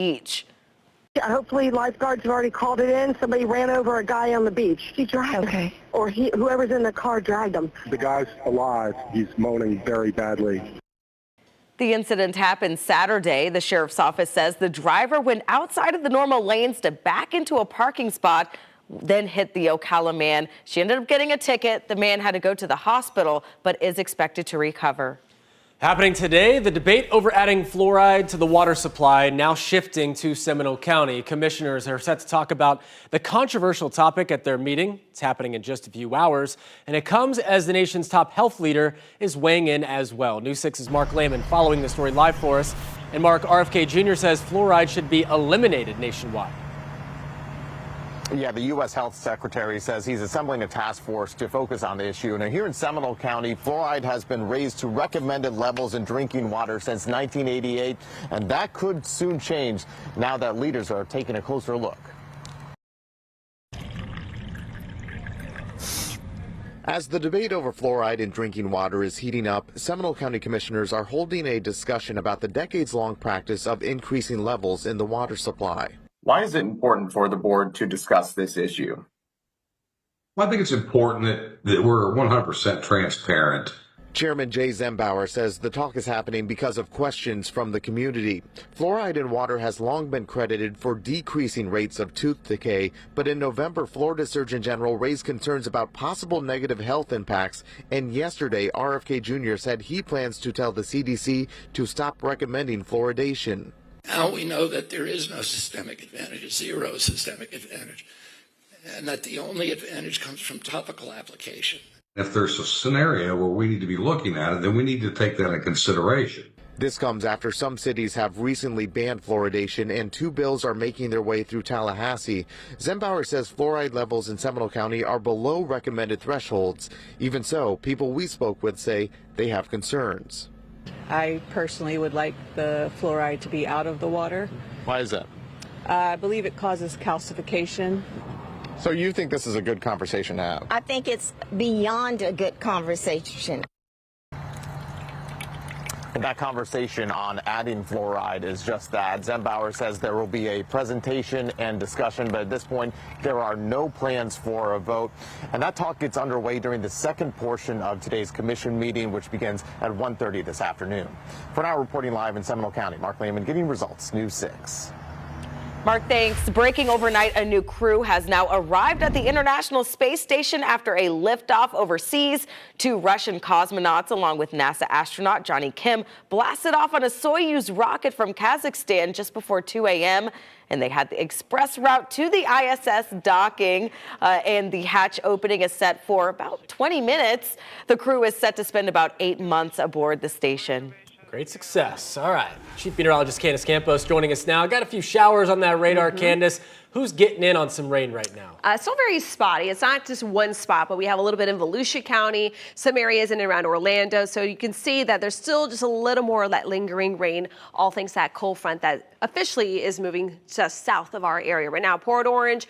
beach. Hopefully lifeguards have already called it in. Somebody ran over a guy on the beach. He dragged him. Or whoever's in the car dragged him. The guy's alive. He's moaning very badly. The incident happened Saturday. The sheriff's office says the driver went outside of the normal lanes to back into a parking spot, then hit the Ocala man. She ended up getting a ticket. The man had to go to the hospital, but is expected to recover. Happening today, the debate over adding fluoride to the water supply now shifting to Seminole County. Commissioners are set to talk about the controversial topic at their meeting. It's happening in just a few hours, and it comes as the nation's top health leader is weighing in as well. News 6's Mark Lehman following the story live for us. And Mark, RFK Jr. says fluoride should be eliminated nationwide. Yeah, the U.S. Health Secretary says he's assembling a task force to focus on the issue. Now, here in Seminole County, fluoride has been raised to recommended levels in drinking water since 1988, and that could soon change now that leaders are taking a closer look. As the debate over fluoride in drinking water is heating up, Seminole County commissioners are holding a discussion about the decades-long practice of increasing levels in the water supply. Why is it important for the board to discuss this issue? Well, I think it's important that we're 100% transparent. Chairman Jay Zembauer says the talk is happening because of questions from the community. Fluoride in water has long been credited for decreasing rates of tooth decay, but in November, Florida Surgeon General raised concerns about possible negative health impacts, and yesterday, RFK Jr. said he plans to tell the CDC to stop recommending fluoridation. Now we know that there is no systemic advantage, zero systemic advantage, and that the only advantage comes from topical application. If there's a scenario where we need to be looking at it, then we need to take that into consideration. This comes after some cities have recently banned fluoridation and 2 bills are making their way through Tallahassee. Zembauer says fluoride levels in Seminole County are below recommended thresholds. Even so, people we spoke with say they have concerns. I personally would like the fluoride to be out of the water. Why is that? I believe it causes calcification. So you think this is a good conversation to have? I think it's beyond a good conversation. And that conversation on adding fluoride is just that. Zembauer says there will be a presentation and discussion, but at this point, there are no plans for a vote. And that talk gets underway during the second portion of today's commission meeting, which begins at 1:30 this afternoon. For now, reporting live in Seminole County, Mark Lehman, Getting Results, News 6. Mark, thanks. Breaking overnight, a new crew has now arrived at the International Space Station after a liftoff overseas. 2 Russian cosmonauts, along with NASA astronaut Johnny Kim, blasted off on a Soyuz rocket from Kazakhstan just before 2 a.m. And they had the express route to the ISS docking, and the hatch opening is set for about 20 minutes. The crew is set to spend about 8 months aboard the station. Great success. All right. Chief Meteorologist Candace Campos joining us now. Got a few showers on that radar, Candace. Who's getting in on some rain right now? Still very spotty. It's not just one spot, but we have a little bit in Volusia County, some areas in and around Orlando. So you can see that there's still just a little more of that lingering rain, all thanks to that cold front that officially is moving just south of our area right now. Port Orange,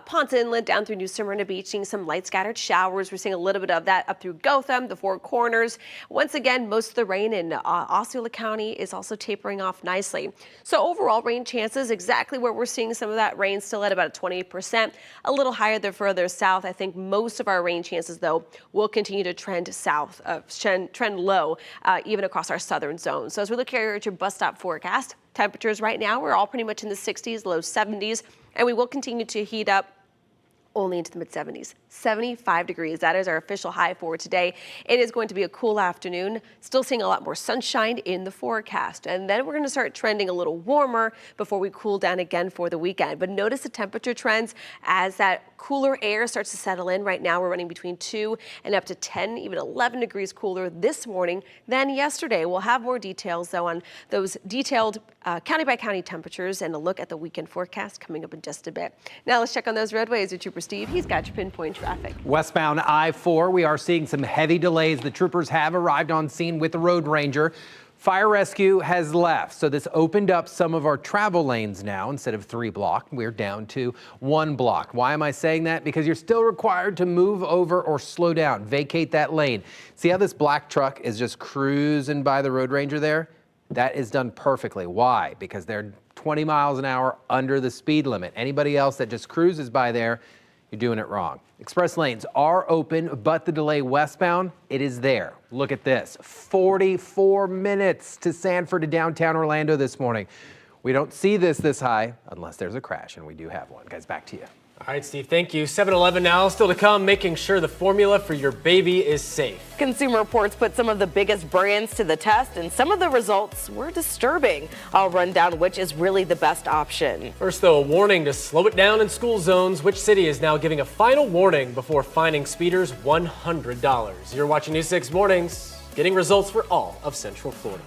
Ponce Inlet, down through New Smyrna Beach, seeing some light scattered showers. We're seeing a little bit of that up through Gotham, the Four Corners. Once again, most of the rain in Osceola County is also tapering off nicely. So overall rain chances exactly where we're seeing some of that rain, still at about 28%, a little higher the further south. I think most of our rain chances, though, will continue to trend south, trend low, even across our southern zone. So as we look here at your bus stop forecast, temperatures right now, we're all pretty much in the 60s, low 70s, and we will continue to heat up only into the mid-70s. 75 degrees. That is our official high for today. It is going to be a cool afternoon. Still seeing a lot more sunshine in the forecast. And then we're going to start trending a little warmer before we cool down again for the weekend. But notice the temperature trends as that cooler air starts to settle in. Right now we're running between 2 and up to 10, even 11 degrees cooler this morning than yesterday. We'll have more details, though, on those detailed county by county temperatures and a look at the weekend forecast coming up in just a bit. Now let's check on those roadways with Trooper Steve. He's got your pinpoint traffic. Westbound I-4, we are seeing some heavy delays. The troopers have arrived on scene with the road ranger. Fire rescue has left, so this opened up some of our travel lanes now. Instead of 3 block, we're down to 1 block. Why am I saying that? Because you're still required to move over or slow down, vacate that lane. See how this black truck is just cruising by the road ranger there? That is done perfectly. Why? Because they're 20 miles an hour under the speed limit. Anybody else that just cruises by there, you're doing it wrong. Express lanes are open, but the delay westbound, it is there. Look at this, 44 minutes to Sanford to downtown Orlando this morning. We don't see this high unless there's a crash, and we do have one. Guys, back to you. All right, Steve, thank you. 7-Eleven now, still to come, making sure the formula for your baby is safe. Consumer Reports put some of the biggest brands to the test, and some of the results were disturbing. I'll run down which is really the best option. First, though, a warning to slow it down in school zones. Which city is now giving a final warning before fining speeders $100? You're watching News 6 Mornings, getting results for all of Central Florida.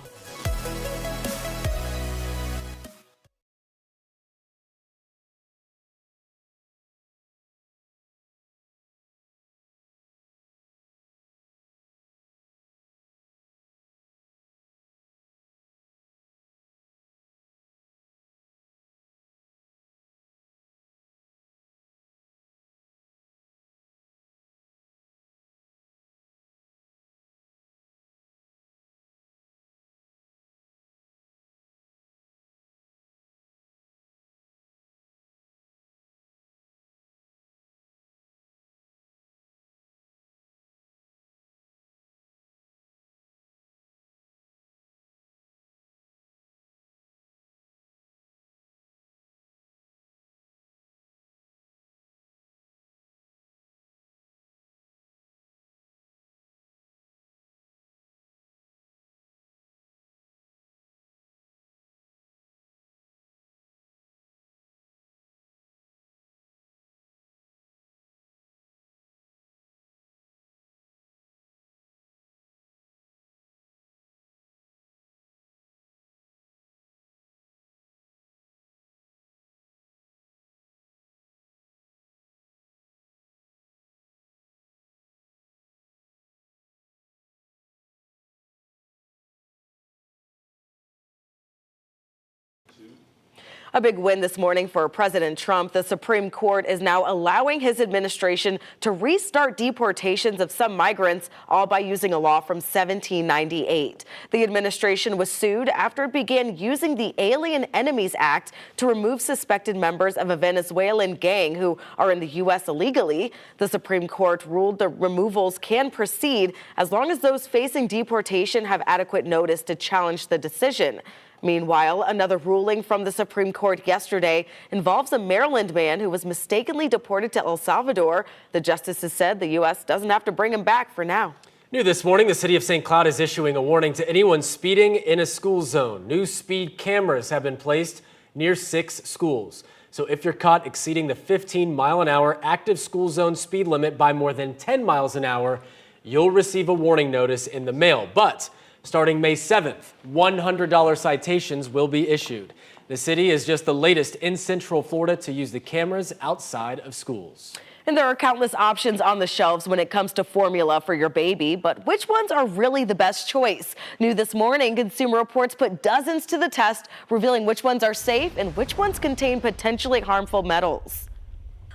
A big win this morning for President Trump. The Supreme Court is now allowing his administration to restart deportations of some migrants, all by using a law from 1798. The administration was sued after it began using the Alien Enemies Act to remove suspected members of a Venezuelan gang who are in the U.S. illegally. The Supreme Court ruled the removals can proceed as long as those facing deportation have adequate notice to challenge the decision. Meanwhile, another ruling from the Supreme Court yesterday involves a Maryland man who was mistakenly deported to El Salvador. The justices said the U.S. doesn't have to bring him back for now. New this morning, the city of St. Cloud is issuing a warning to anyone speeding in a school zone. New speed cameras have been placed near 6 schools. So if you're caught exceeding the 15-mile-an-hour active school zone speed limit by more than 10 miles an hour, you'll receive a warning notice in the mail. But starting May 7th, $100 citations will be issued. The city is just the latest in Central Florida to use the cameras outside of schools. And there are countless options on the shelves when it comes to formula for your baby, but which ones are really the best choice? New this morning, Consumer Reports put dozens to the test, revealing which ones are safe and which ones contain potentially harmful metals.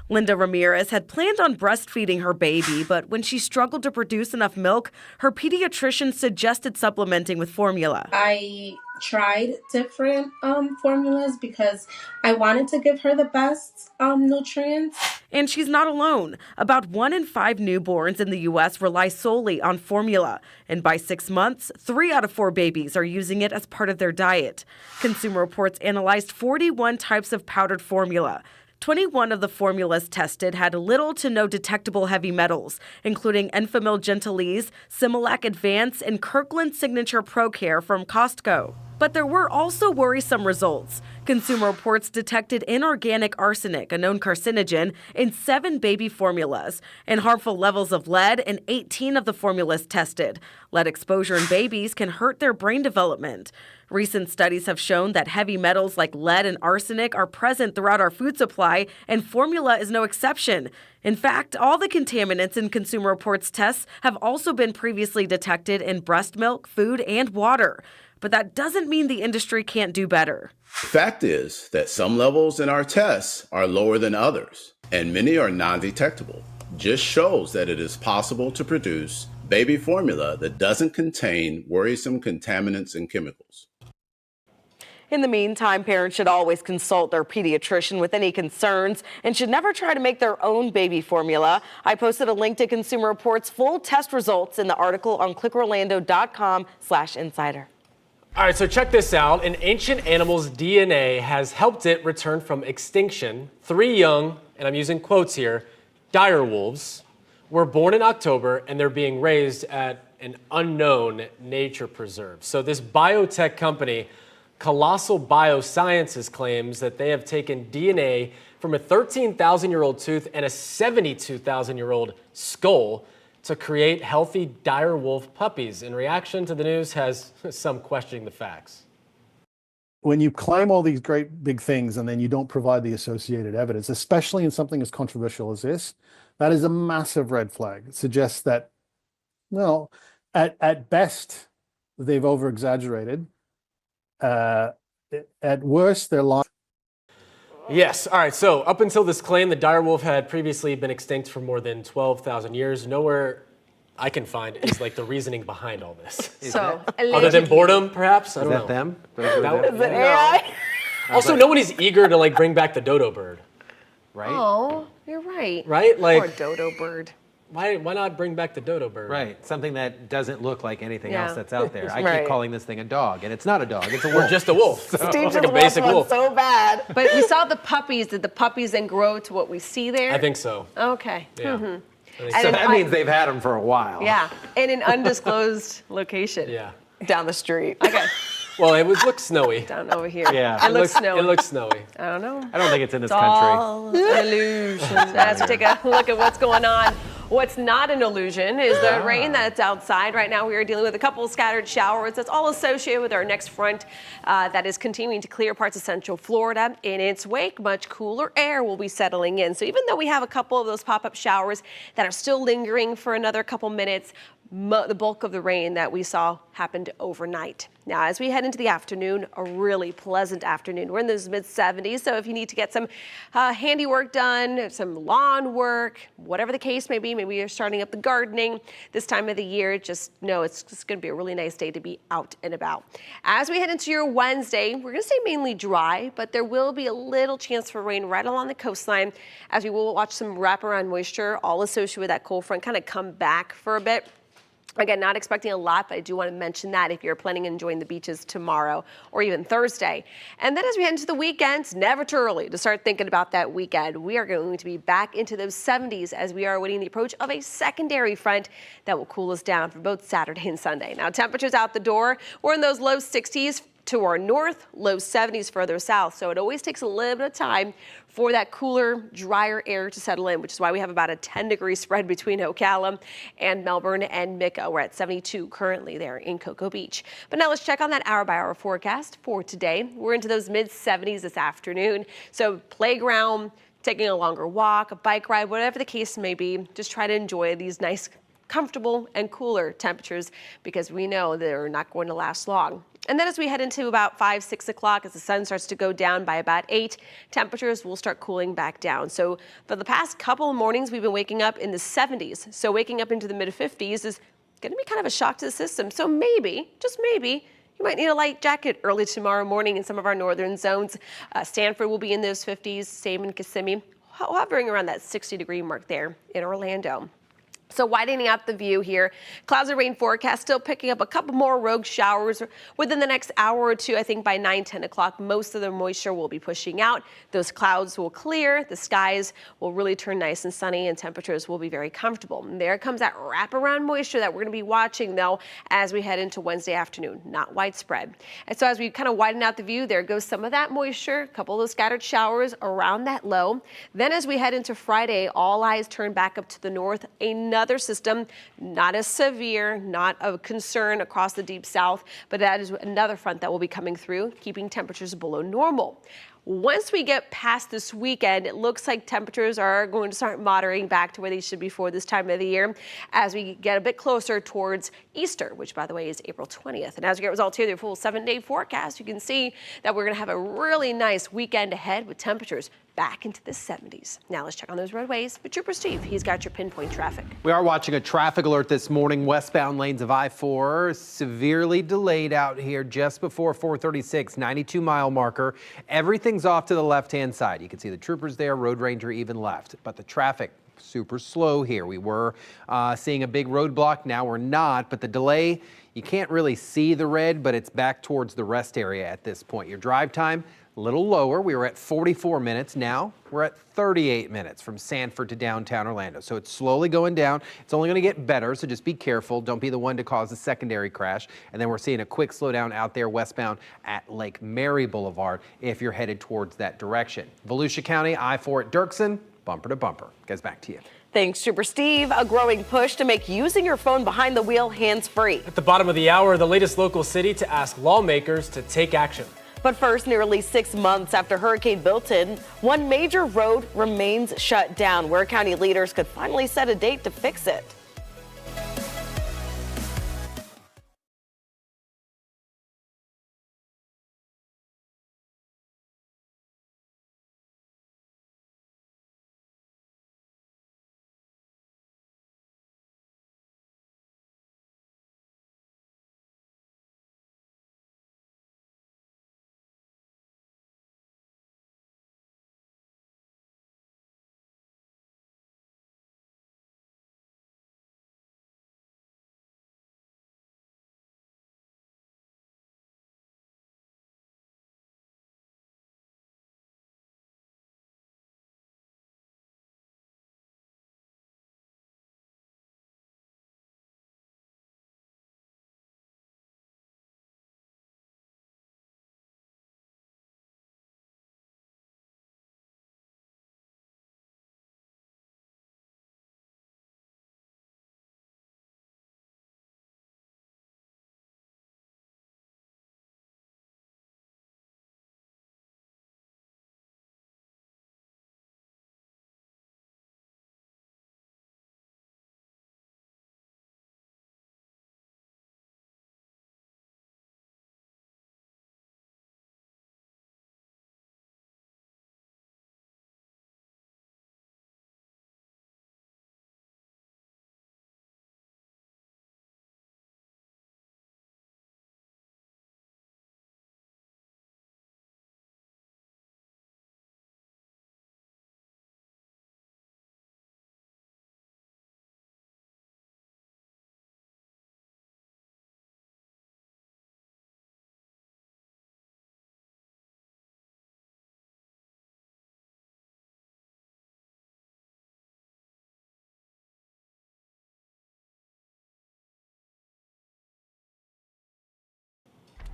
Linda Ramirez had planned on breastfeeding her baby, but when she struggled to produce enough milk, her pediatrician suggested supplementing with formula. I tried different formulas because I wanted to give her the best nutrients. And she's not alone. About 1 in 5 newborns in the U.S. rely solely on formula. And by 6 months, 3 out of 4 babies are using it as part of their diet. Consumer Reports analyzed 41 types of powdered formula. 21 of the formulas tested had little to no detectable heavy metals, including Enfamil Gentilese, Similac Advance, and Kirkland Signature Pro Care from Costco. But there were also worrisome results. Consumer Reports detected inorganic arsenic, a known carcinogen, in 7 baby formulas, and harmful levels of lead in 18 of the formulas tested. Lead exposure in babies can hurt their brain development. Recent studies have shown that heavy metals like lead and arsenic are present throughout our food supply, and formula is no exception. In fact, all the contaminants in Consumer Reports tests have also been previously detected in breast milk, food, and water. But that doesn't mean the industry can't do better. The fact is that some levels in our tests are lower than others, and many are non-detectable. Just shows that it is possible to produce baby formula that doesn't contain worrisome contaminants and chemicals. In the meantime, parents should always consult their pediatrician with any concerns and should never try to make their own baby formula. I posted a link to Consumer Reports' full test results in the article on clickorlando.com/insider. All right, so check this out. An ancient animal's DNA has helped it return from extinction. 3 young, and I'm using quotes here, dire wolves were born in October, and they're being raised at an unknown nature preserve. So this biotech company, Colossal Biosciences, claims that they have taken DNA from a 13,000-year-old tooth and a 72,000-year-old skull to create healthy dire wolf puppies. In reaction to the news has some questioning the facts. When you claim all these great big things and then you don't provide the associated evidence, especially in something as controversial as this, that is a massive red flag. It suggests that, well, at best, they've over-exaggerated. At worst, they're lying. Yes. All right. So up until this claim, the dire wolf had previously been extinct for more than 12,000 years. Nowhere I can find is like the reasoning behind all this. So other than boredom, perhaps? I don't know. Is that them? Is it AI? Also, no one is eager to like bring back the dodo bird, right? Oh, you're right. Right? Like, or dodo bird. Why not bring back the dodo bird? Right, something that doesn't look like anything Yeah. else that's out there. I Right. keep calling this thing a dog, and it's not a dog, it's a wolf. Or just a wolf. Steve It's just like a basic wants one wolf. so bad. But we saw the puppies. Did the puppies then grow to what we see there? I think so. Okay. Yeah. Mhm. I think And So in that means they've had them for a while. Yeah, in an undisclosed location. Yeah. Down the street. Okay, Well, it looked snowy. down over here. Yeah. It looks snowy. It looks snowy. I don't know. I don't think it's in this It's country. all an illusion. As we take a look at what's going on. What's not an illusion is the rain that's outside. Right now we are dealing with a couple of scattered showers. That's all associated with our next front that is continuing to clear parts of central Florida. In its wake, much cooler air will be settling in. So even though we have a couple of those pop-up showers that are still lingering for another couple minutes, the bulk of the rain that we saw happened overnight. Now, as we head into the afternoon, a really pleasant afternoon. We're in those mid-70s, so if you need to get some handiwork done, some lawn work, whatever the case may be, maybe you're starting up the gardening this time of the year, just know it's just going to be a really nice day to be out and about. As we head into your Wednesday, we're going to stay mainly dry, but there will be a little chance for rain right along the coastline as we will watch some wraparound moisture, all associated with that cold front, kind of come back for a bit. Again, not expecting a lot, but I do want to mention that if you're planning on enjoying the beaches tomorrow or even Thursday. And then as we head into the weekends, never too early to start thinking about that weekend. We are going to be back into those 70s as we are awaiting the approach of a secondary front that will cool us down for both Saturday and Sunday. Now, temperatures out the door, we're in those low 60s to our north, low 70s further south. So it always takes a little bit of time for that cooler, drier air to settle in, which is why we have about a 10-degree spread between Ocala and Melbourne and Micah. We're at 72 currently there in Cocoa Beach. But now let's check on that hour-by-hour forecast for today. We're into those mid-70s this afternoon. So playground, taking a longer walk, a bike ride, whatever the case may be, just try to enjoy these nice, comfortable and cooler temperatures because we know they're not going to last long. And then as we head into about 5, 6 o'clock, as the sun starts to go down by about 8, temperatures will start cooling back down. So for the past couple of mornings, we've been waking up in the 70s. So waking up into the mid-50s is going to be kind of a shock to the system. So maybe, just maybe, you might need a light jacket early tomorrow morning in some of our northern zones. Stanford will be in those 50s, same in Kissimmee, hovering around that 60-degree mark there in Orlando. So widening out the view here, clouds and rain forecast still picking up a couple more rogue showers within the next hour or two. I think by 9, 10 o'clock, most of the moisture will be pushing out. Those clouds will clear. The skies will really turn nice and sunny and temperatures will be very comfortable. And there comes that wraparound moisture that we're going to be watching though as we head into Wednesday afternoon, not widespread. And so as we kind of widen out the view, there goes some of that moisture, a couple of those scattered showers around that low. Then as we head into Friday, all eyes turn back up to the north. Another system, not as severe, not a concern across the deep south, but that is another front that will be coming through, keeping temperatures below normal. Once we get past this weekend, it looks like temperatures are going to start moderating back to where they should be for this time of the year as we get a bit closer towards Easter, which by the way is April 20th. And as we get results here, the full 7-day forecast, you can see that we're going to have a really nice weekend ahead with temperatures back into the 70s. Now let's check on those roadways with Trooper Steve. He's got your pinpoint traffic. We are watching a traffic alert this morning. Westbound lanes of I-4 severely delayed out here just before 436, 92-mile marker. Everything's off to the left-hand side. You can see the troopers there, road ranger even left. But the traffic super slow here. We were seeing a big roadblock. Now we're not, but the delay, you can't really see the red, but it's back towards the rest area at this point. Your drive time, a little lower. We were at 44 minutes. Now we're at 38 minutes from Sanford to downtown Orlando. So it's slowly going down. It's only going to get better, so just be careful. Don't be the one to cause a secondary crash. And then we're seeing a quick slowdown out there westbound at Lake Mary Boulevard if you're headed towards that direction. Volusia County, I-4 at Dirksen, bumper to bumper. Guys, back to you. Thanks, Trooper Steve. A growing push to make using your phone behind the wheel hands-free. At the bottom of the hour, the latest local city to ask lawmakers to take action. But first, nearly 6 months after Hurricane Milton, one major road remains shut down. Ware County leaders could finally set a date to fix it.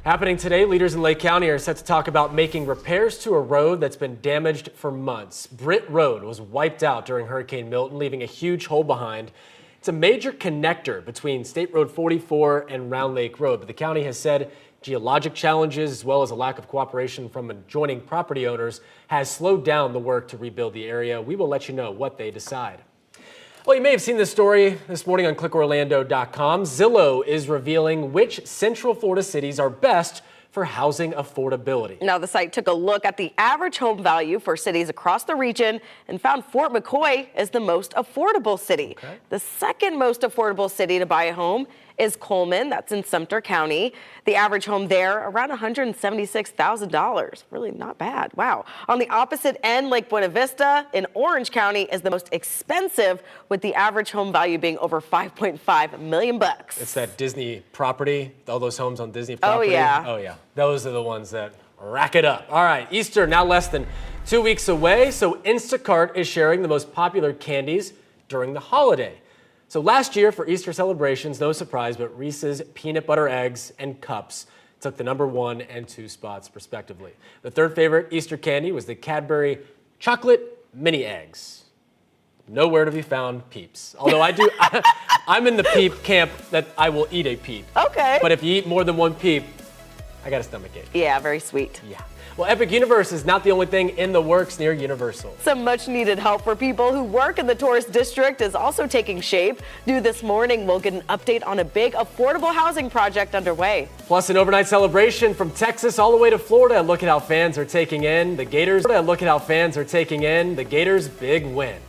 Happening today, leaders in Lake County are set to talk about making repairs to a road that's been damaged for months. Britt Road was wiped out during Hurricane Milton, leaving a huge hole behind. It's a major connector between State Road 44 and Round Lake Road, but the county has said geologic challenges as well as a lack of cooperation from adjoining property owners has slowed down the work to rebuild the area. We will let you know what they decide. Well, you may have seen this story this morning on clickorlando.com. Zillow is revealing which Central Florida cities are best for housing affordability. Now, the site took a look at the average home value for cities across the region and found Fort McCoy is the most affordable city. Okay. The second most affordable city to buy a home is Coleman. That's in Sumter County. The average home there, around $176,000. Really not bad. Wow. On the opposite end, Lake Buena Vista in Orange County is the most expensive, with the average home value being over $5.5 million. It's that Disney property, all those homes on Disney property. Oh, yeah. Oh, yeah. Those are the ones that rack it up. All right, Easter now less than 2 weeks away, so Instacart is sharing the most popular candies during the holiday. So last year for Easter celebrations, no surprise, but Reese's peanut butter eggs and cups took the number 1 and 2 spots respectively. The third favorite Easter candy was the Cadbury chocolate mini eggs. Nowhere to be found Peeps. Although I'm in the Peep camp that I will eat a Peep. Okay. But if you eat more than one Peep, I got a stomachache. Yeah, very sweet. Yeah. Well, Epic Universe is not the only thing in the works near Universal. Some much needed help for people who work in the tourist district is also taking shape. New this morning, we'll get an update on a big affordable housing project underway. Plus, an overnight celebration from Texas all the way to Florida. Look at how fans are taking in the Gators. Look at how fans are taking in the Gators' big win.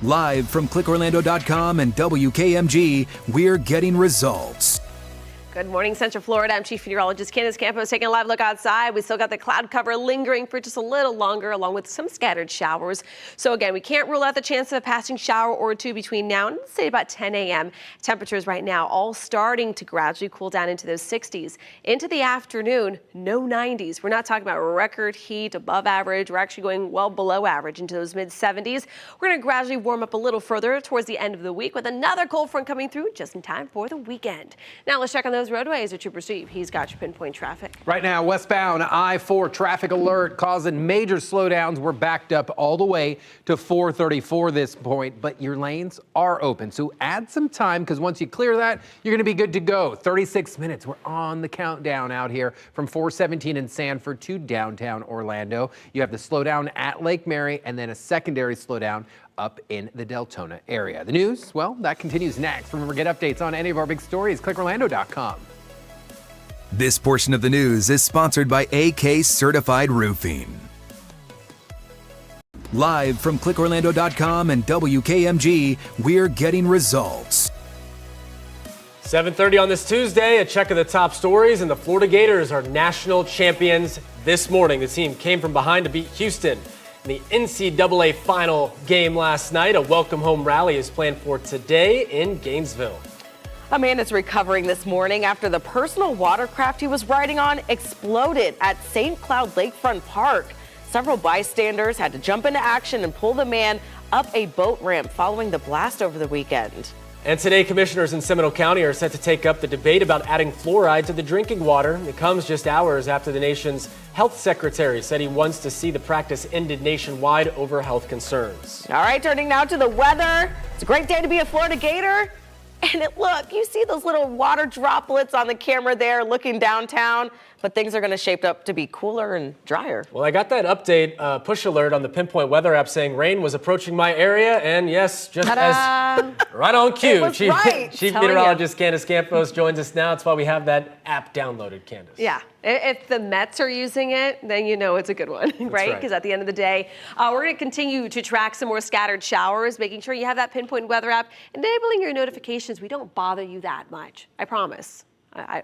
Live from clickorlando.com and WKMG, we're getting results. Good morning, Central Florida. I'm Chief Meteorologist Candace Campos taking a live look outside. We still got the cloud cover lingering for just a little longer, along with some scattered showers. So again, we can't rule out the chance of a passing shower or two between now and say about 10 a.m. Temperatures right now all starting to gradually cool down into those 60s. Into the afternoon, no 90s. We're not talking about record heat above average. We're actually going well below average into those mid 70s. We're going to gradually warm up a little further towards the end of the week with another cold front coming through just in time for the weekend. Now let's check on those roadways with Trooper Steve. He's got your pinpoint traffic. Right now, westbound I-4 traffic alert causing major slowdowns. We're backed up all the way to 434 this point, but your lanes are open. So add some time, because once you clear that, you're going to be good to go. 36 minutes. We're on the countdown out here from 417 in Sanford to downtown Orlando. You have the slowdown at Lake Mary and then a secondary slowdown up in the Deltona area. The news, well, that continues next. Remember, get updates on any of our big stories, clickorlando.com. This portion of the news is sponsored by AK Certified Roofing. Live from clickorlando.com and WKMG, we're getting results. 7:30 on this Tuesday, a check of the top stories, and the Florida Gators are national champions this morning. The team came from behind to beat Houston in the NCAA final game last night. A welcome home rally is planned for today in Gainesville. A man is recovering this morning after the personal watercraft he was riding on exploded at St. Cloud Lakefront Park. Several bystanders had to jump into action and pull the man up a boat ramp following the blast over the weekend. And today, commissioners in Seminole County are set to take up the debate about adding fluoride to the drinking water. It comes just hours after the nation's health secretary said he wants to see the practice ended nationwide over health concerns. All right, turning now to the weather. It's a great day to be a Florida Gator. And look, you see those little water droplets on the camera there looking downtown, but things are going to shape up to be cooler and drier. Well, I got that update push alert on the Pinpoint weather app saying rain was approaching my area, and yes, just as right on cue, Chief Meteorologist Candace Campos joins us now. That's why we have that app downloaded, Candace. Yeah, if the Mets are using it, then you know it's a good one, right? Because at the end of the day, we're going to continue to track some more scattered showers, making sure you have that Pinpoint weather app, enabling your notifications. We don't bother you that much, I promise.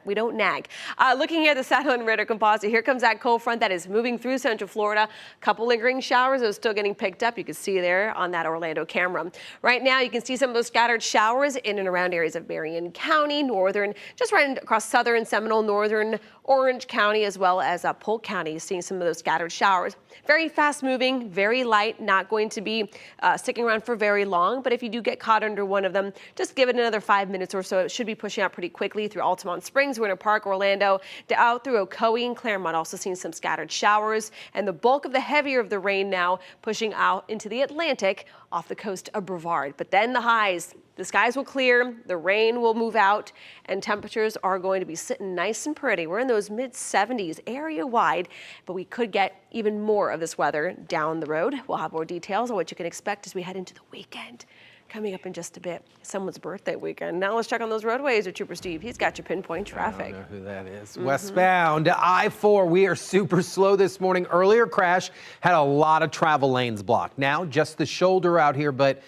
We don't nag. Looking here at the satellite radar composite, here comes that cold front that is moving through central Florida. A couple lingering showers are still getting picked up. You can see there on that Orlando camera. Right now, you can see some of those scattered showers in and around areas of Marion County, northern, just right across southern Seminole, northern Orange County, as well as Polk County, seeing some of those scattered showers. Very fast moving, very light, not going to be sticking around for very long. But if you do get caught under one of them, just give it another 5 minutes or so. It should be pushing out pretty quickly through Altamont Springs, Winter Park, Orlando, out through Ocoee and Claremont. Also seeing some scattered showers, and the bulk of the heavier of the rain now pushing out into the Atlantic off the coast of Brevard. But then the highs, the skies will clear, the rain will move out, and temperatures are going to be sitting nice and pretty. We're in those mid-70s area-wide, but we could get even more of this weather down the road. We'll have more details on what you can expect as we head into the weekend. Coming up in just a bit, someone's birthday weekend. Now let's check on those roadways with Trooper Steve. He's got your Pinpoint traffic. I don't know who that is. Westbound I-4, we are super slow this morning. Earlier crash had a lot of travel lanes blocked. Now just the shoulder out here, but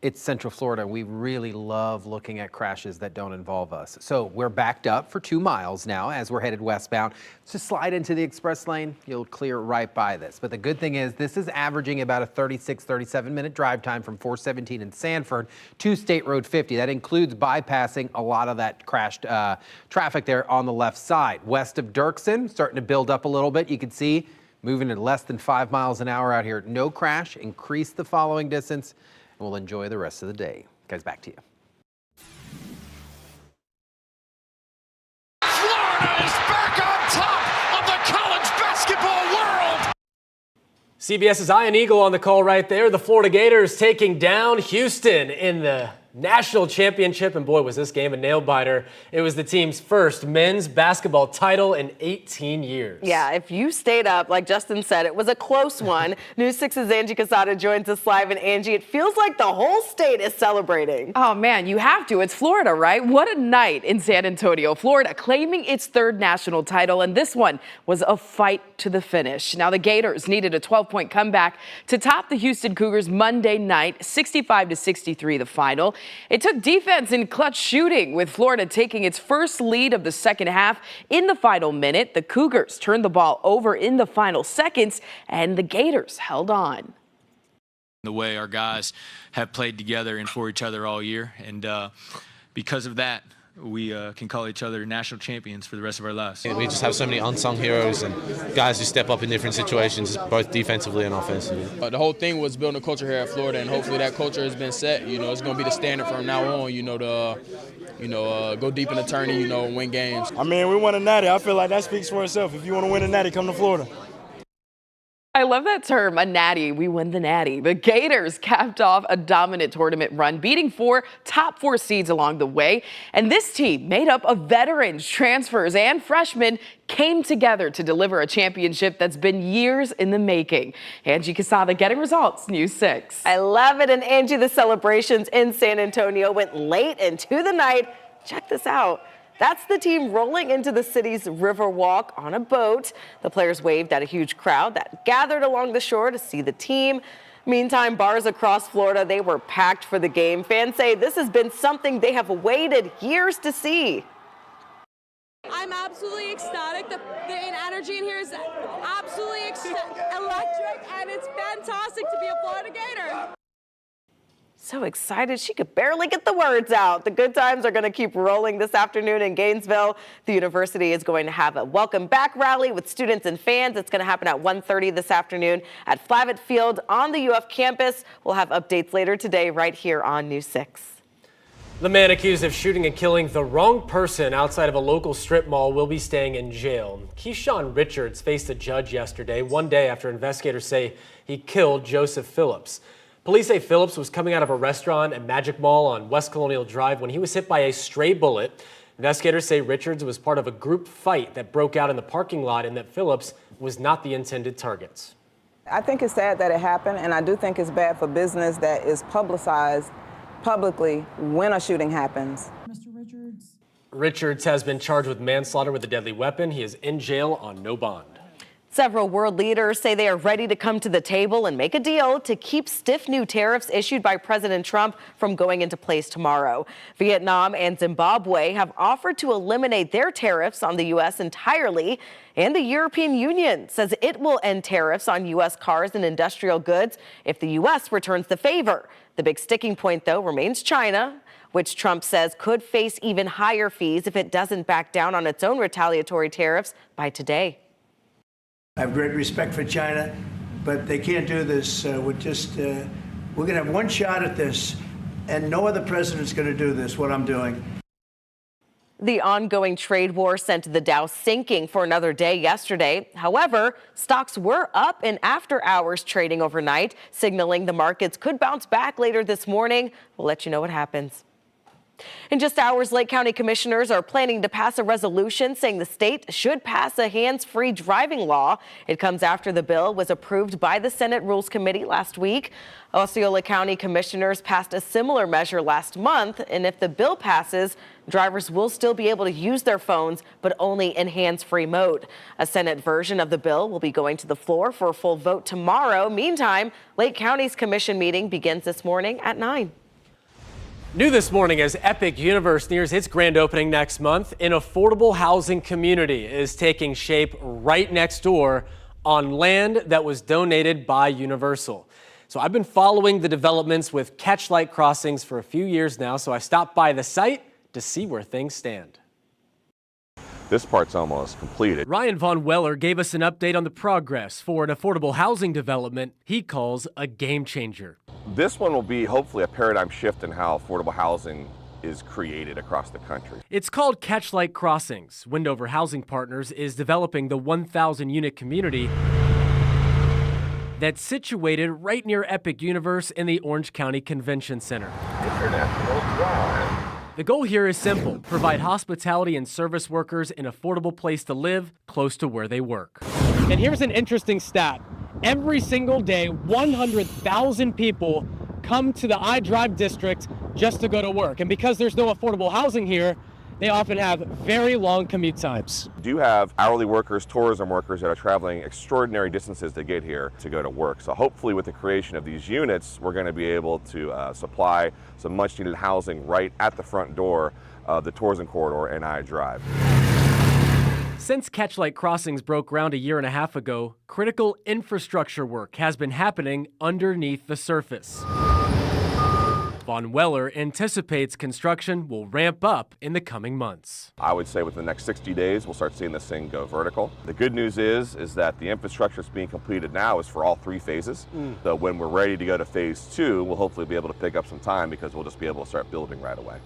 it's Central Florida. We really love looking at crashes that don't involve us. So we're backed up for 2 miles now as we're headed westbound. Just slide into the express lane. You'll clear right by this. But the good thing is this is averaging about a 37 minute drive time from 417 in Sanford to State Road 50. That includes bypassing a lot of that crashed traffic there on the left side. West of Dirksen, starting to build up a little bit. You can see moving at less than 5 miles an hour out here. No crash. Increase the following distance. And we'll enjoy the rest of the day. Guys, back to you. Florida is back on top of the college basketball world. CBS's Ian Eagle on the call right there. The Florida Gators taking down Houston in the national championship, and boy, was this game a nail-biter. It was the team's first men's basketball title in 18 years. Yeah, if you stayed up, like Justin said, it was a close one. News 6's Angie Casada joins us live, and Angie, it feels like the whole state is celebrating. Oh man, you have to. It's Florida, right? What a night in San Antonio, Florida, claiming its third national title, and this one was a fight to the finish. Now the Gators needed a 12-point comeback to top the Houston Cougars Monday night, 65-63 the final. It took defense and clutch shooting, with Florida taking its first lead of the second half in the final minute. The Cougars turned the ball over in the final seconds, and the Gators held on. The way our guys have played together and for each other all year, and because of that, we can call each other national champions for the rest of our lives. We just have so many unsung heroes and guys who step up in different situations, both defensively and offensively. The whole thing was building a culture here at Florida, and hopefully that culture has been set. You know, it's going to be the standard from now on, to go deep in the tourney, and win games. I mean, we won a natty. I feel like that speaks for itself. If you want to win a natty, come to Florida. I love that term, a natty. We win the natty. The Gators capped off a dominant tournament run, beating 4 top 4 seeds along the way. And this team, made up of veterans, transfers, and freshmen, came together to deliver a championship that's been years in the making. Angie Casada getting results, News 6. I love it. And Angie, the celebrations in San Antonio went late into the night. Check this out. That's the team rolling into the city's Riverwalk on a boat. The players waved at a huge crowd that gathered along the shore to see the team. Meantime, bars across Florida, they were packed for the game. Fans say this has been something they have waited years to see. I'm absolutely ecstatic. The energy in here is absolutely electric, and it's fantastic to be a Florida Gator. So excited she could barely get the words out. The good times are going to keep rolling this afternoon in Gainesville. The university is going to have a welcome back rally with students and fans. It's going to happen at 1:30 this afternoon at Flavitt Field on the UF campus. We'll have updates later today right here on News 6. The man accused of shooting and killing the wrong person outside of a local strip mall will be staying in jail. Keyshawn Richards faced a judge yesterday, one day after investigators say he killed Joseph Phillips. Police say Phillips was coming out of a restaurant at Magic Mall on West Colonial Drive when he was hit by a stray bullet. Investigators say Richards was part of a group fight that broke out in the parking lot and that Phillips was not the intended target. I think it's sad that it happened, and I do think it's bad for business that is publicized publicly when a shooting happens. Richards has been charged with manslaughter with a deadly weapon. He is in jail on no bond. Several world leaders say they are ready to come to the table and make a deal to keep stiff new tariffs issued by President Trump from going into place tomorrow. Vietnam and Zimbabwe have offered to eliminate their tariffs on the U.S. entirely, and the European Union says it will end tariffs on U.S. cars and industrial goods if the U.S. returns the favor. The big sticking point, though, remains China, which Trump says could face even higher fees if it doesn't back down on its own retaliatory tariffs by today. I have great respect for China, but they can't do this with just, we're going to have one shot at this, and no other president's going to do this, what I'm doing. The ongoing trade war sent the Dow sinking for another day yesterday. However, stocks were up in after-hours trading overnight, signaling the markets could bounce back later this morning. We'll let you know what happens. In just hours, Lake County commissioners are planning to pass a resolution saying the state should pass a hands-free driving law. It comes after the bill was approved by the Senate Rules Committee last week. Osceola County commissioners passed a similar measure last month, and if the bill passes, drivers will still be able to use their phones, but only in hands-free mode. A Senate version of the bill will be going to the floor for a full vote tomorrow. Meantime, Lake County's commission meeting begins this morning at 9. New this morning, as Epic Universe nears its grand opening next month, an affordable housing community is taking shape right next door on land that was donated by Universal. So I've been following the developments with Catchlight Crossings for a few years now, so I stopped by the site to see where things stand. This part's almost completed. Ryan Von Weller gave us an update on the progress for an affordable housing development he calls a game changer. This one will be hopefully a paradigm shift in how affordable housing is created across the country. It's called Catchlight Crossings. Windover Housing Partners is developing the 1,000-unit community that's situated right near Epic Universe in the Orange County Convention Center. International Drive. The goal here is simple: provide hospitality and service workers an affordable place to live close to where they work. And here's an interesting stat. Every single day, 100,000 people come to the iDrive district just to go to work. And because there's no affordable housing here, they often have very long commute times. We do have hourly workers, tourism workers that are traveling extraordinary distances to get here to go to work. So hopefully with the creation of these units, we're going to be able to supply some much needed housing right at the front door of the tourism corridor and iDrive. Since Catchlight Crossings broke ground a year and a half ago, critical infrastructure work has been happening underneath the surface. Von Weller anticipates construction will ramp up in the coming months. I would say within the next 60 days, we'll start seeing this thing go vertical. The good news is that the infrastructure that's being completed now is for all 3 phases. So when we're ready to go to phase 2, we'll hopefully be able to pick up some time because we'll just be able to start building right away.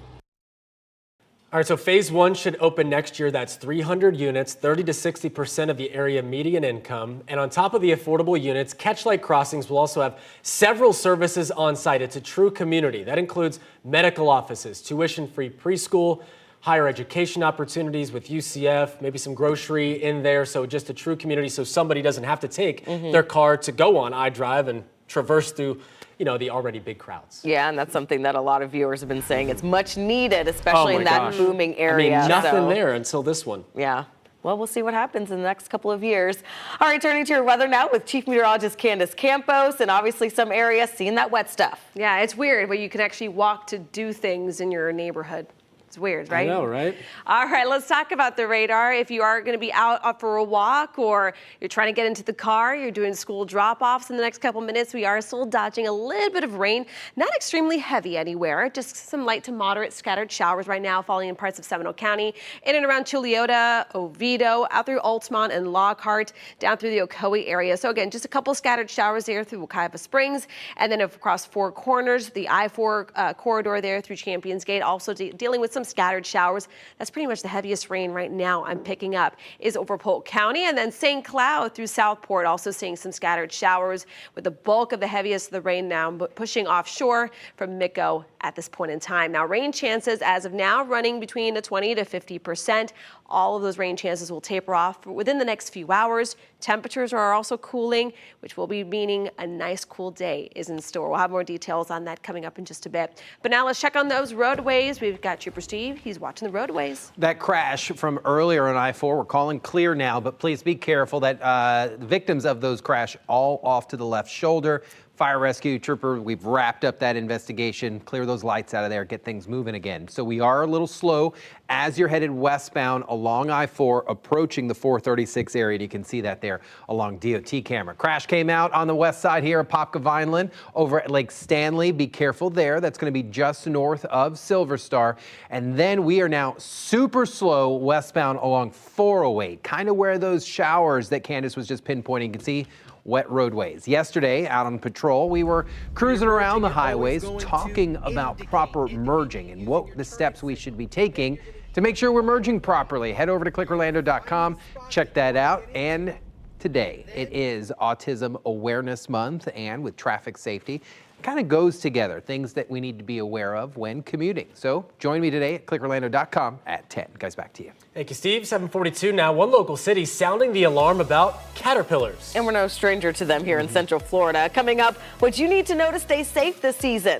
All right, so phase 1 should open next year. That's 300 units, 30 to 60% of the area median income. And on top of the affordable units, Catchlight Crossings will also have several services on site. It's a true community. That includes medical offices, tuition-free preschool, higher education opportunities with UCF, maybe some grocery in there. So just a true community so somebody doesn't have to take their car to go on iDrive and traverse through the already big crowds. Yeah, and that's something that a lot of viewers have been saying. It's much needed, especially in that booming area. I mean, nothing there until this one. Yeah. Well, we'll see what happens in the next couple of years. All right, turning to your weather now with Chief Meteorologist Candace Campos, and obviously some areas seeing that wet stuff. Yeah, it's weird where you can actually walk to do things in your neighborhood. It's weird, right? I know, right? All right, let's talk about the radar. If you are going to be out for a walk or you're trying to get into the car, you're doing school drop-offs in the next couple minutes, we are still dodging a little bit of rain. Not extremely heavy anywhere, just some light to moderate scattered showers right now falling in parts of Seminole County, in and around Chileota, Oviedo, out through Altamont and Lockhart, down through the Ocoee area. So again, just a couple scattered showers there through Wekiva Springs, and then across Four Corners, the I-4 corridor there through Champions Gate, also dealing with some some scattered showers. That's pretty much the heaviest rain right now I'm picking up is over Polk County, and then St. Cloud through Southport also seeing some scattered showers, with the bulk of the heaviest of the rain now pushing offshore from Micco at this point in time. Now, rain chances as of now running between a 20 to 50%. All of those rain chances will taper off within the next few hours. Temperatures are also cooling, which will be meaning a nice cool day is in store. We'll have more details on that coming up in just a bit. But now let's check on those roadways. We've got Trooper Steve. He's watching the roadways. That crash from earlier on I-4, we're calling clear now, but please be careful that victims of those crash all off to the left shoulder. Fire rescue trooper, we've wrapped up that investigation, clear those lights out of there, get things moving again. So we are a little slow as you're headed westbound along I-4, approaching the 436 area. And you can see that there along DOT camera. Crash came out on the west side here of Popka Vineland over at Lake Stanley. Be careful there. That's going to be just north of Silver Star. And then we are now super slow westbound along 408, kind of where those showers that Candace was just pinpointing. You can see wet roadways. Yesterday, out on patrol, we were cruising around the highways talking about proper merging and what the steps we should be taking to make sure we're merging properly. Head over to clickorlando.com, check that out. And today, it is Autism Awareness Month, and with traffic safety, kind of goes together, things that we need to be aware of when commuting. So join me today at clickorlando.com at 10. Guys, back to you. Thank you, Steve. 7:42 now. One local city sounding the alarm about caterpillars. And we're no stranger to them here in Central Florida. Coming up, what you need to know to stay safe this season.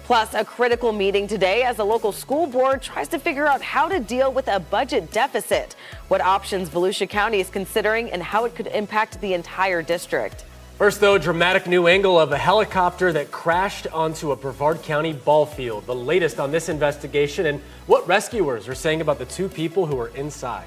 Plus, a critical meeting today as the local school board tries to figure out how to deal with a budget deficit, what options Volusia County is considering, and how it could impact the entire district. First, though, dramatic new angle of a helicopter that crashed onto a Brevard County ball field. The latest on this investigation and what rescuers are saying about the two people who were inside.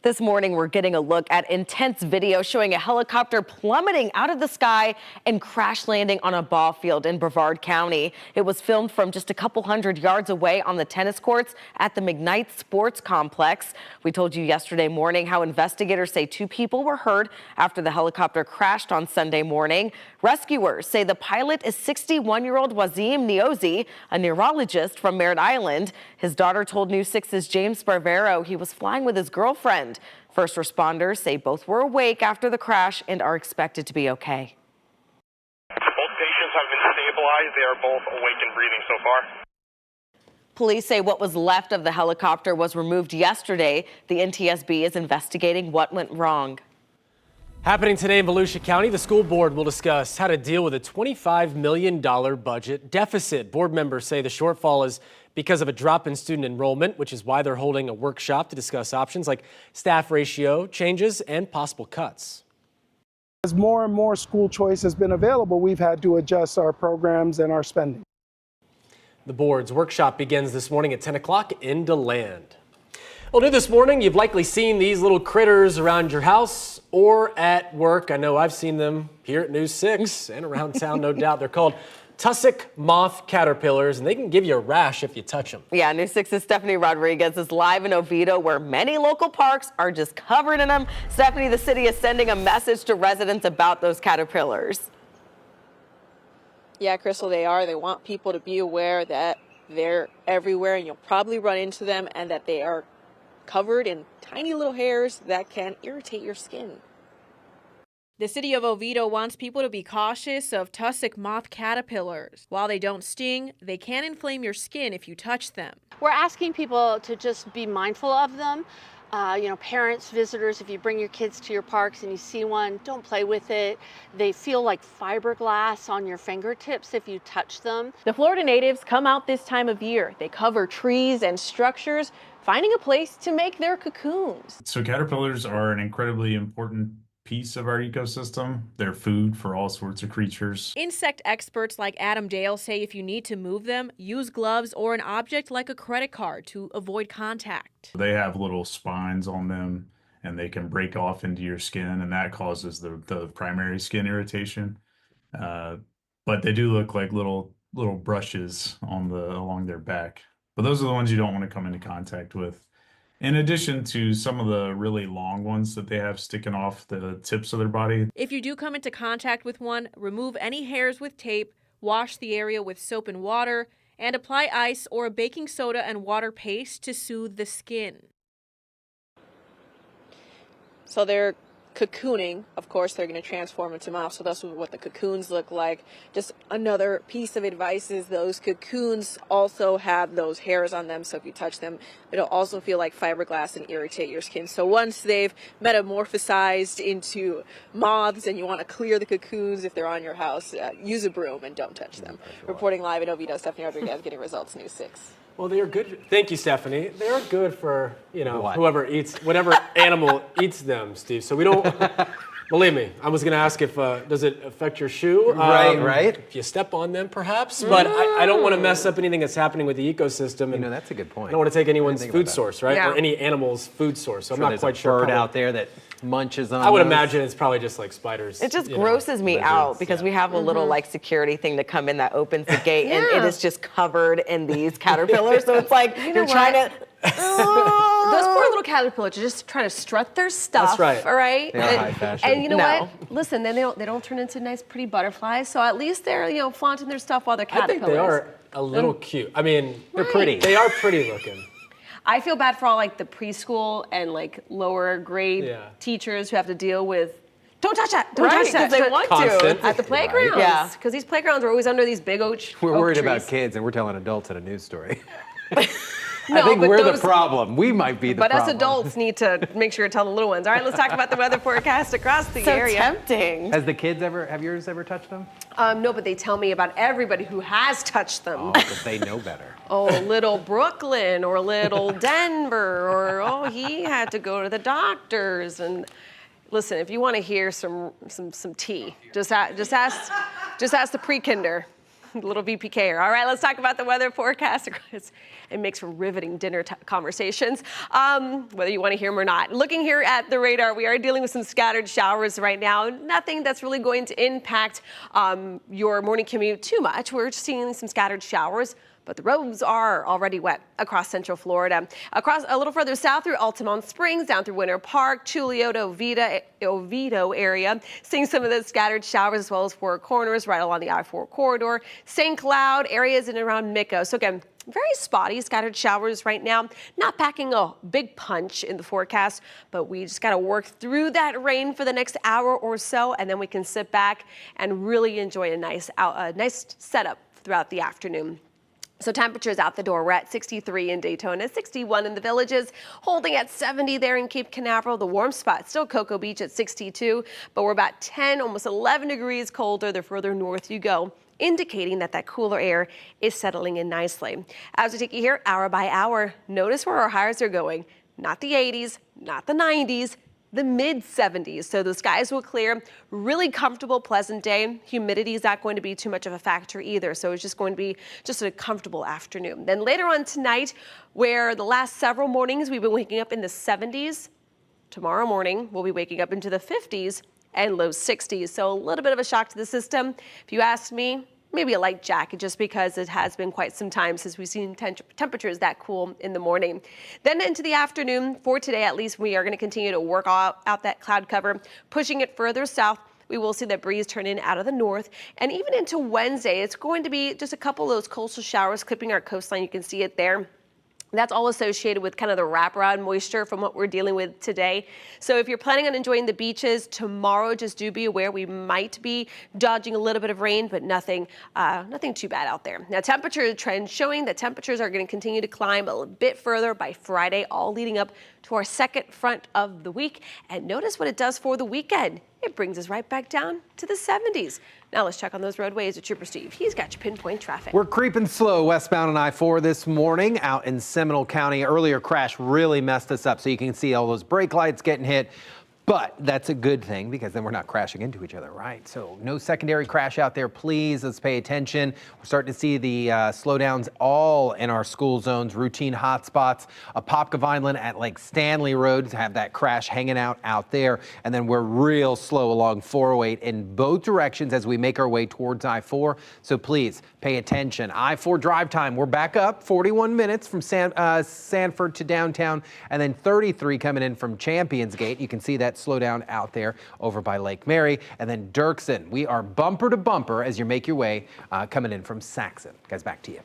This morning, we're getting a look at intense video showing a helicopter plummeting out of the sky and crash landing on a ball field in Brevard County. It was filmed from just a couple hundred yards away on the tennis courts at the McKnight Sports Complex. We told you yesterday morning how investigators say two people were hurt after the helicopter crashed on Sunday morning. Rescuers say the pilot is 61-year-old Wazim Niozi, a neurologist from Merritt Island. His daughter told News 6's James Barbero he was flying with his girlfriend. First responders say both were awake after the crash and are expected to be okay. Both patients have been stabilized. They are both awake and breathing so far. Police say what was left of the helicopter was removed yesterday. The NTSB is investigating what went wrong. Happening today in Volusia County, the school board will discuss how to deal with a $25 million budget deficit. Board members say the shortfall is because of a drop in student enrollment, which is why they're holding a workshop to discuss options like staff ratio changes and possible cuts. As more and more school choice has been available, we've had to adjust our programs and our spending. The board's workshop begins this morning at 10 o'clock in DeLand. Well, new this morning, you've likely seen these little critters around your house or at work. I know I've seen them here at News 6 and around town, no doubt. They're called Tussock moth caterpillars, and they can give you a rash if you touch them. Yeah, News 6's Stephanie Rodriguez is live in Oviedo, where many local parks are just covered in them. Stephanie, the city is sending a message to residents about those caterpillars. Yeah, Crystal, they are. They want people to be aware that they're everywhere and you'll probably run into them, and that they are covered in tiny little hairs that can irritate your skin. The city of Oviedo wants people to be cautious of tussock moth caterpillars. While they don't sting, they can inflame your skin if you touch them. We're asking people to just be mindful of them. Parents, visitors, if you bring your kids to your parks and you see one, don't play with it. They feel like fiberglass on your fingertips if you touch them. The Florida natives come out this time of year. They cover trees and structures, finding a place to make their cocoons. So caterpillars are an incredibly important piece of our ecosystem. They're food for all sorts of creatures. Insect experts like Adam Dale say if you need to move them, use gloves or an object like a credit card to avoid contact. They have little spines on them and they can break off into your skin, and that causes the primary skin irritation. But they do look like little brushes along their back. But those are the ones you don't want to come into contact with. In addition to some of the really long ones that they have sticking off the tips of their body. If you do come into contact with one, remove any hairs with tape, wash the area with soap and water, and apply ice or a baking soda and water paste to soothe the skin. So they're cocooning. Of course, they're going to transform into moths, so that's what the cocoons look like. Just another piece of advice is those cocoons also have those hairs on them, so if you touch them, it'll also feel like fiberglass and irritate your skin. So once they've metamorphosized into moths and you want to clear the cocoons if they're on your house, use a broom and don't touch them. Reporting live in Oviedo, Stephanie Rodriguez, getting results, News 6. Well, they are good. Thank you, Stephanie. They are good for, whatever animal eats them, Steve. So we don't, believe me, I was going to ask if, does it affect your shoe? Right. If you step on them, perhaps. But I don't want to mess up anything that's happening with the ecosystem. And that's a good point. I don't want to take anyone's food source, right? Yeah. Or any animal's food source. So I'm not quite sure. There's a bird out there that munches on I would those. imagine it's probably just like spiders. It just grosses me out because we have a little security thing to come in that opens the gate and it is just covered in these caterpillars. So it's like you're trying to. Those poor little caterpillars are just trying to strut their stuff. That's right. All right. They are high fashion. And you know what? Listen, then they don't turn into nice, pretty butterflies. So at least they're flaunting their stuff while they're caterpillars. I think they are a little cute. I mean, they're pretty. They are pretty looking. I feel bad for all the preschool and lower grade teachers who have to deal with. Don't touch that. Don't touch that. Because they want to at the playgrounds. Yeah. Because these playgrounds are always under these big oak We're worried trees. about kids, and we're telling adults in a news story. No, I think but we're those- the problem. We might be the But problem. us adults need to make sure to tell the little ones. All right, let's talk about the weather forecast across the area. Tempting. Have yours ever touched them? No, but they tell me about everybody who has touched them. Oh, but they know better. Oh, little Brooklyn or little Denver, or he had to go to the doctors. And listen, if you want to hear some tea, just ask the pre-kinder. Little VPKer. All right, let's talk about the weather forecast. It makes for riveting dinner conversations, whether you want to hear them or not. Looking here at the radar, we are dealing with some scattered showers right now. Nothing that's really going to impact your morning commute too much. We're just seeing some scattered showers, but the roads are already wet across central Florida. Across a little further south through Altamont Springs, down through Winter Park, Chuliota, Oviedo area, seeing some of those scattered showers as well as Four Corners right along the I-4 corridor. St. Cloud areas in and around Mico. So again, very spotty scattered showers right now. Not packing a big punch in the forecast, but we just got to work through that rain for the next hour or so, and then we can sit back and really enjoy a nice setup throughout the afternoon. So temperatures out the door, we're at 63 in Daytona, 61 in the Villages, holding at 70 there in Cape Canaveral. The warm spot, still Cocoa Beach at 62, but we're about 10, almost 11 degrees colder the further north you go, indicating that cooler air is settling in nicely. As we take you here hour by hour, notice where our highs are going. Not the 80s, not the 90s, the mid-70s. So the skies will clear. Really comfortable, pleasant day. Humidity is not going to be too much of a factor either. So it's just going to be just a comfortable afternoon. Then later on tonight, where the last several mornings we've been waking up in the 70s, tomorrow morning we'll be waking up into the 50s and low 60s. So a little bit of a shock to the system. If you ask me, maybe a light jacket, just because it has been quite some time since we've seen temperatures that cool in the morning. Then into the afternoon, for today at least, we are going to continue to work out that cloud cover, pushing it further south. We will see that breeze turn in out of the north, and even into Wednesday, it's going to be just a couple of those coastal showers clipping our coastline. You can see it there. That's all associated with kind of the wraparound moisture from what we're dealing with today. So if you're planning on enjoying the beaches tomorrow, just do be aware we might be dodging a little bit of rain, but nothing too bad out there. Now, temperature trends showing that temperatures are going to continue to climb a little bit further by Friday, all leading up to our second front of the week. And notice what it does for the weekend. It brings us right back down to the 70s. Now let's check on those roadways with Trooper Steve. He's got your pinpoint traffic. We're creeping slow westbound on I-4 this morning out in Seminole County. Earlier crash really messed us up, so you can see all those brake lights getting hit. But that's a good thing because then we're not crashing into each other, right? So no secondary crash out there, please. Let's pay attention. We're starting to see the slowdowns all in our school zones, routine hotspots. Apopka Vineland at Lake Stanley Road have that crash hanging out there. And then we're real slow along 408 in both directions as we make our way towards I-4. So please pay attention. I-4 drive time, we're back up 41 minutes from Sanford to downtown, and then 33 coming in from Champions Gate. You can see that slow down out there over by Lake Mary, and then Dirksen. We are bumper to bumper as you make your way coming in from Saxon. Guys, back to you.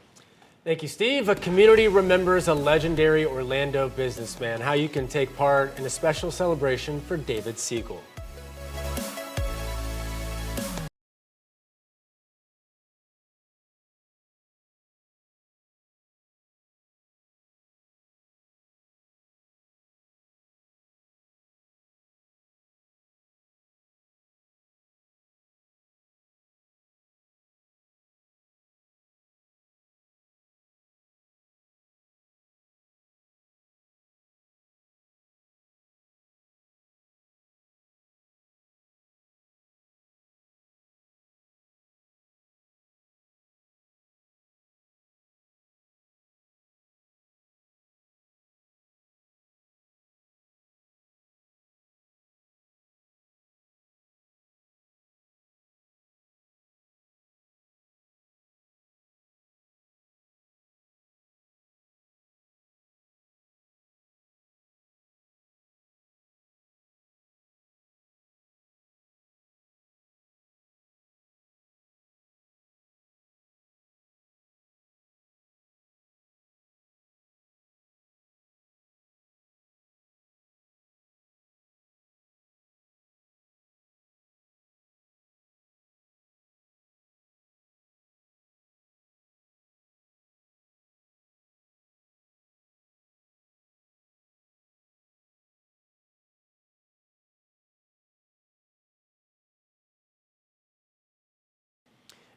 Thank you, Steve. A community remembers a legendary Orlando businessman. How you can take part in a special celebration for David Siegel.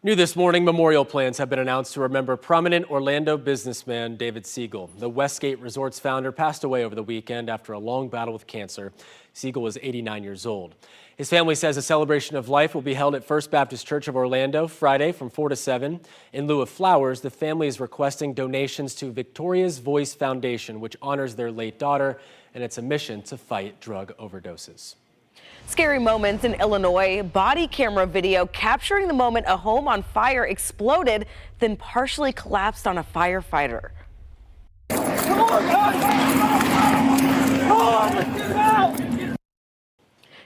New this morning, memorial plans have been announced to remember prominent Orlando businessman David Siegel. The Westgate Resorts founder passed away over the weekend after a long battle with cancer. Siegel was 89 years old. His family says a celebration of life will be held at First Baptist Church of Orlando Friday from 4 to 7. In lieu of flowers, the family is requesting donations to Victoria's Voice Foundation, which honors their late daughter, and it's a mission to fight drug overdoses. Scary moments in Illinois. Body camera video capturing the moment a home on fire exploded, then partially collapsed on a firefighter.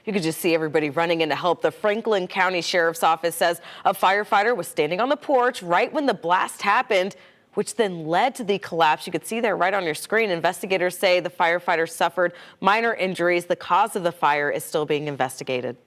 You could just see everybody running in to help. The Franklin County Sheriff's Office says a firefighter was standing on the porch right when the blast happened, which then led to the collapse. You could see there right on your screen. Investigators say the firefighter suffered minor injuries. The cause of the fire is still being investigated.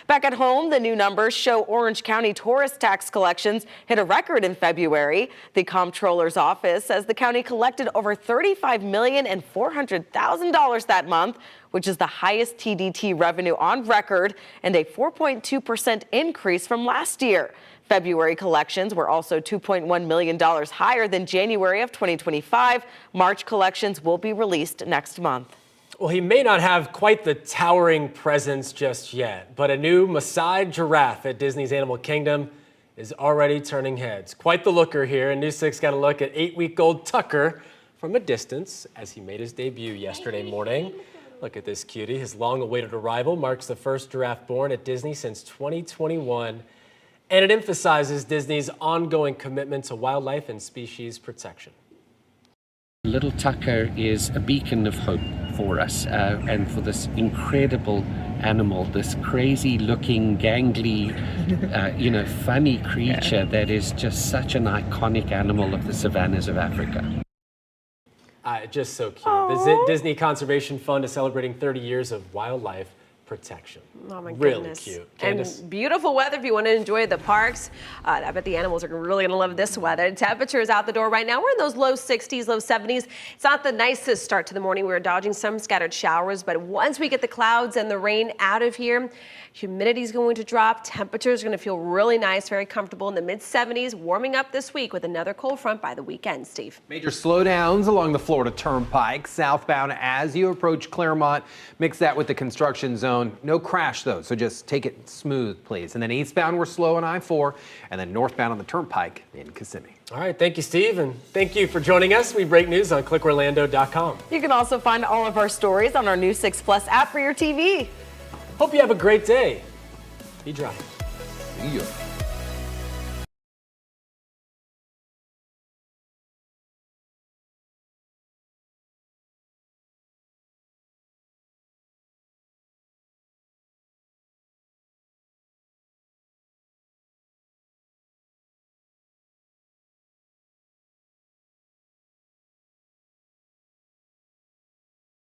Back at home, the new numbers show Orange County tourist tax collections hit a record in February. The comptroller's office says the county collected over $35,400,000 that month, which is the highest TDT revenue on record and a 4.2% increase from last year. February collections were also $2.1 million higher than January of 2025. March collections will be released next month. Well, he may not have quite the towering presence just yet, but a new Maasai giraffe at Disney's Animal Kingdom is already turning heads. Quite the looker here, and News 6 got a look at 8-week-old Tucker from a distance as he made his debut yesterday morning. Look at this cutie. His long-awaited arrival marks the first giraffe born at Disney since 2021. And it emphasizes Disney's ongoing commitment to wildlife and species protection. Little Tucker is a beacon of hope for us and for this incredible animal, this crazy looking, gangly, funny creature that is just such an iconic animal of the savannas of Africa. Just so cute. The Disney Conservation Fund is celebrating 30 years of wildlife protection. Oh my really goodness. Cute. And Candace? beautiful weather if you want to enjoy the parks. I bet the animals are really going to love this weather. Temperatures out the door right now. We're in those low 60s, low 70s. It's not the nicest start to the morning. We're dodging some scattered showers, but once we get the clouds and the rain out of here, humidity is going to drop. Temperatures are going to feel really nice, very comfortable in the mid 70s, warming up this week with another cold front by the weekend, Steve. Major slowdowns along the Florida Turnpike, southbound as you approach Claremont. Mix that with the construction zone. No crash though, so just take it smooth, please. And then eastbound, we're slow on I-4, and then northbound on the Turnpike in Kissimmee. All right, thank you, Steve, and thank you for joining us. We break news on clickorlando.com. You can also find all of our stories on our new 6 Plus app for your TV. Hope you have a great day. Be dry. See ya.